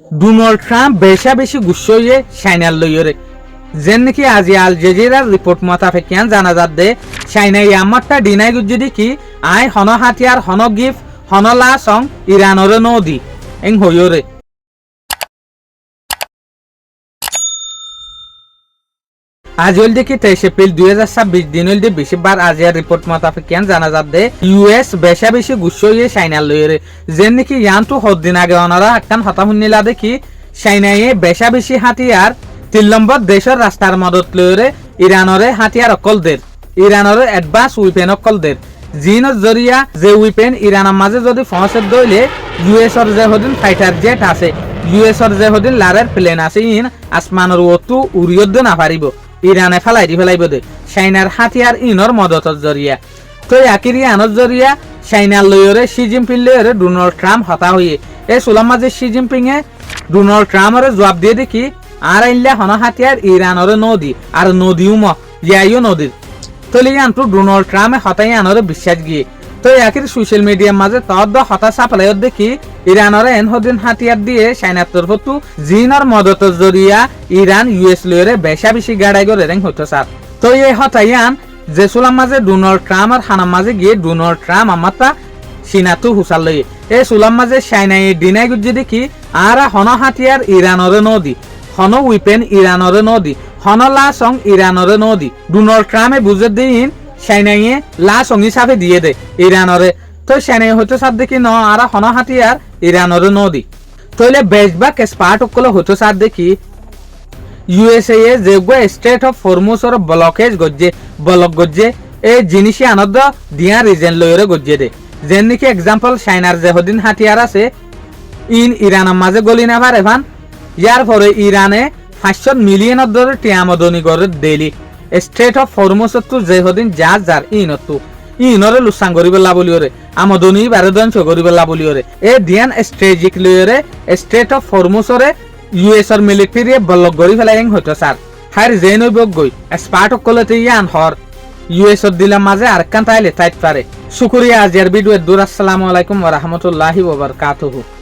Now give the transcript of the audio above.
Donald Trump বেশি গুচ্ছ হয়ে চাইনার লইরে যেন নাকি আজি আল জাজিরার রিপোর্ট মোতাবেকিয়ান জানা যাচ্ছে চাইনা ইয়ামারটা ডিনাই গুজি দেখি আই হন হাতিয়ার হন গিফট হন লা সং ইরানর নদী এং হইরে আজ হল দেখি 23 এপ্রিল 2026 দিন হল বেশিবার আজিয়ার রিপোর্ট মোতাবেকিয়ান জানা যাচ্ছে ইউএস বেশি গুচ্ছ হয়ে চাইনার লইরে যেন নাকি ইয়ানটু হদ্দিন আগে ওনারা একখান হতা শুনিলা দেখি চাইনায়ে বেশি হাতিয়ার 3 নম্বর দেশের রাস্তার মদত লইরে ইরানরে হাতিয়ার অকলদের ইরানরে অ্যাডভান্স উইপেন অকলদের জিনের জরিয়া যে উইপেন ইরানের মাঝে যদি পৌঁছে দইলে ইউএসর যে হদিন ফাইটার জেট আছে ইউএসর যে হদিন লারের প্লেন আছে ইন আসমানের ওতু উড়িয়দ না পারিব ইরানে ফেলাইব দে চাইনার হাতিয়ার ইনর মদতর জরিয়া তো আকিরি আনর জরিয়া চাইনার লইরে শি জিনপিং লইরে ডোনাল্ড ট্রাম্প হতা হয়ে এই সুলাম মাঝে শি জিনপিং এ ডোনাল্ড ট্রাম্পরে জবাব দিয়ে দেখি আর আইনলে হন হাতিয়ার ইরানরে নদী আর নদীও ইয়াইও নদীর তলি আনটু ডোনাল্ড ট্রাম্পে হতাই আনরে বিশ্বাস গিয়ে তো একের সোশ্যাল মিডিয়ার মাঝে তদ হতা সাপ্লাই দেখি ইরানরে এন হদিন হাতিয়ার দিয়ে চাইনার তরফতু জিনের মদতের জরিয়া ইরান ইউএস লইরে বেশি গাড়াই করে রেং হতো স্যার তো এই হতাই আন যে সুলাম মাঝে ডোনাল্ড ট্রাম্প আর হানার মাঝে গিয়ে ডোনাল্ড ট্রাম্প আমারটা সিনাতু হুসাল লইয়ে এই সুলাম মাঝে চাইনাই ডিনাই গুজি দেখি আর হন হাতিয়ার ইরানরে নদী হন উইপেন ইরানরে নদী হন লা সং ইরানরে নদী ডোনাল্ড ট্রাম্পে বুঝে দিন চাইনাইয়ে লা সং হিসাবে দিয়ে দে ইরানরে তো চাইনাই হয়তো সার দেখি ন আর হন হাতিয়ার ইরানরে নদী তইলে বেশবাক এক্সপার্ট সকলে হয়তো সার দেখি ইউএসএ যে স্টেট অফ হরমুজর ব্লকেজ গজ্জে এই জিনিসই আনন্দ দিয়া রিজেন লইরে গজ্জে দে যেন নাকি এক্সাম্পল চাইনার যে হদিন হাতিয়ার আছে ইন ইরানের মাঝে গলি না পারে ভান ইয়ার পরে ইরানে 500 মিলিয়নের দরে টিয়ামদনি করে ডেইলি স্টেট অফ হরমুজতো যে হদিন যার ইনরে লুসাং করিবেলা বলিওরে আমদনি বারদন করিবেলা বলিওরে এ দিয়ান স্ট্রেটেজিক লইরে স্টেট অফ হরমুজরে ইউএসর মিলিটারি ব্লক গরি ফেলাই হইতো স্যার হার জেন হইব গই এক্সপার্ট কলতে ইয়ান হর ইউএসর দিলা মাঝে আর কান তাইলে তাইত পারে শুকরিয়া আজিয়ার ভিডিও দূর আসসালামু আলাইকুম ওয়া রাহমাতুল্লাহি ওয়া বারাকাতুহু।